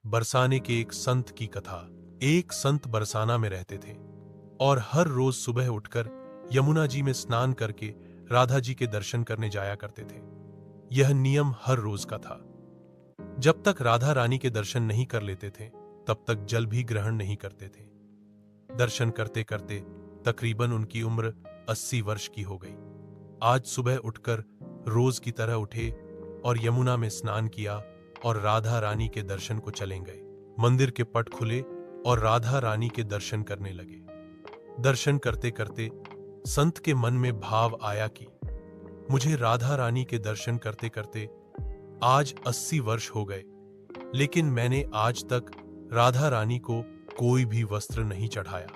बरसाने के एक संत की कथा। एक संत बरसाना में रहते थे और हर रोज सुबह उठकर यमुना जी में स्नान करके राधा जी के दर्शन करने जाया करते थे। यह नियम हर रोज का था। जब तक राधा रानी के दर्शन नहीं कर लेते थे तब तक जल भी ग्रहण नहीं करते थे। दर्शन करते करते तकरीबन उनकी उम्र 80 वर्ष की हो गई। आज सुबह उठकर रोज की तरह उठे और यमुना में स्नान किया और राधा रानी के दर्शन को चले गए। मंदिर के पट खुले और राधा रानी के दर्शन करने लगे। दर्शन करते करते संत के मन में भाव आया कि मुझे राधा रानी के दर्शन करते करते आज 80 वर्ष हो गए, लेकिन मैंने आज तक राधा रानी को कोई भी वस्त्र नहीं चढ़ाया।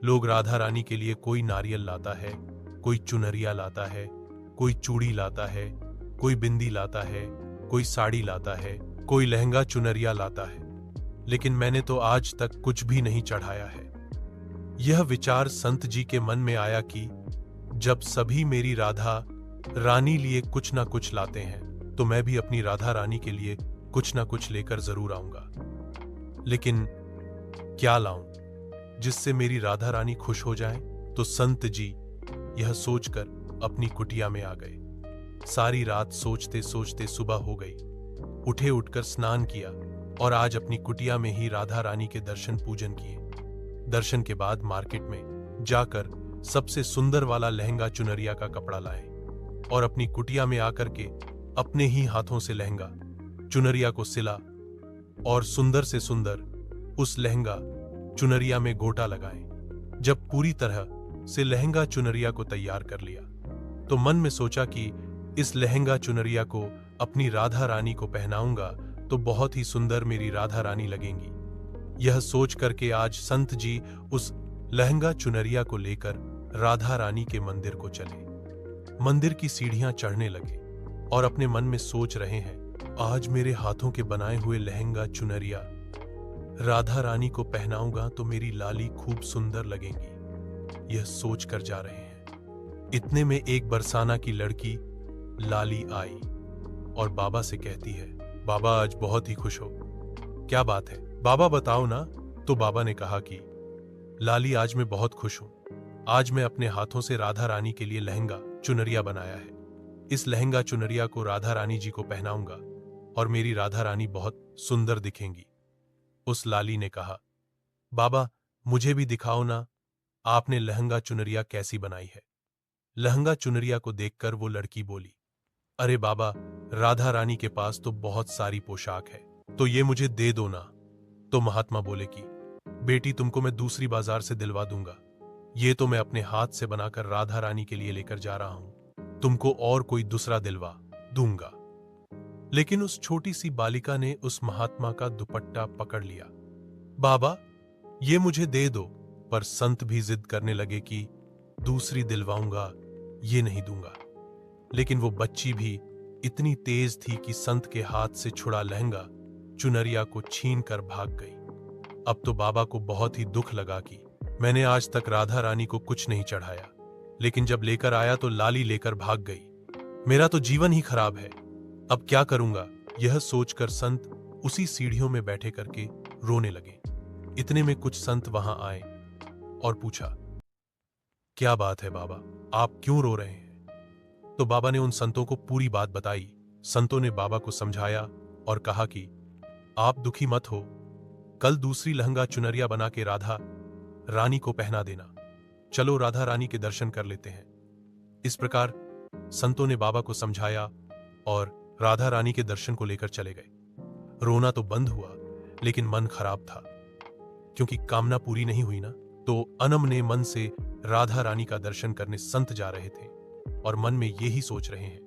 लोग राधा रानी के लिए कोई नारियल लाता है, कोई चुनरिया लाता है, कोई चूड़ी लाता है, कोई बिंदी लाता है, कोई साड़ी लाता है, कोई लहंगा चुनरिया लाता है, लेकिन मैंने तो आज तक कुछ भी नहीं चढ़ाया है। यह विचार संत जी के मन में आया कि जब सभी मेरी राधा रानी लिए कुछ ना कुछ लाते हैं तो मैं भी अपनी राधा रानी के लिए कुछ ना कुछ लेकर जरूर आऊंगा। लेकिन क्या लाऊं जिससे मेरी राधा रानी खुश हो जाए? तो संत जी यह सोचकर अपनी कुटिया में आ गए। सारी रात सोचते सोचते सुबह हो गई। उठकर स्नान किया और आज अपनी कुटिया में ही राधा रानी के दर्शन पूजन किए। दर्शन के बाद मार्केट में जाकर सबसे सुंदर वाला लहंगा चुनरिया का कपड़ा लाए और अपनी कुटिया में आकर के अपने ही हाथों से लहंगा चुनरिया को सिला और सुंदर से सुंदर उस लहंगा चुनरिया में गोटा लगाए। जब पूरी तरह से लहंगा चुनरिया को तैयार कर लिया तो मन में सोचा कि इस लहंगा चुनरिया को अपनी राधा रानी को पहनाऊंगा तो बहुत ही सुंदर मेरी राधा रानी लगेंगी। यह सोच करके आज संत जी उस लहंगा चुनरिया को लेकर राधा रानी के मंदिर को चले। मंदिर की सीढ़ियां चढ़ने लगे और अपने मन में सोच रहे हैं, आज मेरे हाथों के बनाए हुए लहंगा चुनरिया राधा रानी को पहनाऊंगा तो मेरी लाली खूब सुंदर लगेंगी। यह सोच कर जा रहे हैं। इतने में एक बरसाना की लड़की लाली आई और बाबा से कहती है, बाबा आज बहुत ही खुश हो। क्या बात है बाबा, बताओ ना। तो बाबा ने कहा कि लाली आज मैं बहुत खुश हूं। आज मैं अपने हाथों से राधा रानी के लिए लहंगा चुनरिया बनाया है। इस लहंगा चुनरिया को राधा रानी जी को पहनाऊंगा और मेरी राधा रानी बहुत सुंदर दिखेंगी। उस लाली ने कहा, बाबा मुझे भी दिखाओ ना, आपने लहंगा चुनरिया कैसी बनाई है। लहंगा चुनरिया को देखकर वो लड़की बोली, अरे बाबा, राधा रानी के पास तो बहुत सारी पोशाक है, तो ये मुझे दे दो ना। तो महात्मा बोले कि बेटी, तुमको मैं दूसरी बाजार से दिलवा दूंगा। ये तो मैं अपने हाथ से बनाकर राधा रानी के लिए लेकर जा रहा हूं, तुमको और कोई दूसरा दिलवा दूंगा। लेकिन उस छोटी सी बालिका ने उस महात्मा का दुपट्टा पकड़ लिया। बाबा ये मुझे दे दो। पर संत भी जिद करने लगे कि दूसरी दिलवाऊंगा, ये नहीं दूंगा। लेकिन वो बच्ची भी इतनी तेज थी कि संत के हाथ से छुड़ा लहंगा चुनरिया को छीन कर भाग गई। अब तो बाबा को बहुत ही दुख लगा कि मैंने आज तक राधा रानी को कुछ नहीं चढ़ाया, लेकिन जब लेकर आया तो लाली लेकर भाग गई। मेरा तो जीवन ही खराब है, अब क्या करूंगा। यह सोचकर संत उसी सीढ़ियों में बैठे करके रोने लगे। इतने में कुछ संत वहां आए और पूछा, क्या बात है बाबा, आप क्यों रो रहे हैं? तो बाबा ने उन संतों को पूरी बात बताई। संतों ने बाबा को समझाया और कहा कि आप दुखी मत हो, कल दूसरी लहंगा चुनरिया बना के राधा रानी को पहना देना। चलो राधा रानी के दर्शन कर लेते हैं। इस प्रकार संतों ने बाबा को समझाया और राधा रानी के दर्शन को लेकर चले गए। रोना तो बंद हुआ, लेकिन मन खराब था, क्योंकि कामना पूरी नहीं हुई ना। तो अनम ने मन से राधा रानी का दर्शन करने संत जा रहे थे और मन में यही सोच रहे हैं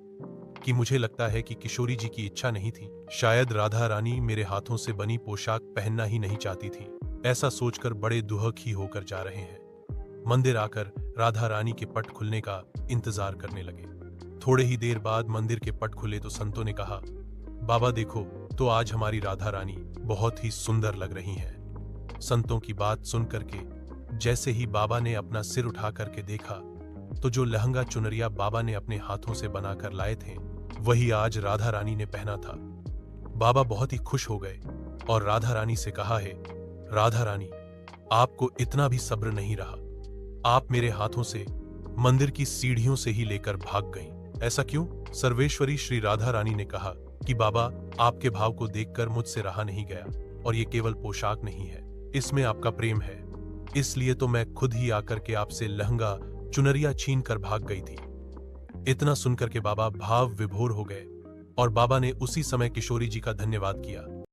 कि मुझे लगता है कि किशोरी जी की इच्छा नहीं थी, शायद राधा रानी मेरे हाथों से बनी पोशाक पहनना ही नहीं चाहती थी। ऐसा सोचकर बड़े दुखी होकर जा रहे हैं। मंदिर आकर राधा रानी के पट खुलने का इंतजार करने लगे। थोड़े ही देर बाद मंदिर के पट खुले तो संतों ने कहा, बाबा देखो तो आज हमारी राधा रानी बहुत ही सुंदर लग रही हैं। संतों की बात सुन करके जैसे ही बाबा ने अपना सिर उठा करके देखा तो जो लहंगा चुनरिया बाबा ने अपने हाथों से बनाकर लाए थे वही आज राधा रानी ने पहना था। बाबा बहुत ही खुश हो गए और राधा रानी से कहा है, राधा रानी, आपको इतना भी सब्र नहीं रहा, आप मेरे हाथों से मंदिर की सीढ़ियों से ही लेकर भाग गईं। ऐसा क्यों? सर्वेश्वरी श्री राधा रानी ने कहा कि बाबा, आपके भाव को देखकर मुझसे रहा नहीं गया, और ये केवल पोशाक नहीं है, इसमें आपका प्रेम है, इसलिए तो मैं खुद ही आकर के आपसे लहंगा चुनरिया छीन कर भाग गई थी। इतना सुनकर के बाबा भाव विभोर हो गए और बाबा ने उसी समय किशोरी जी का धन्यवाद किया।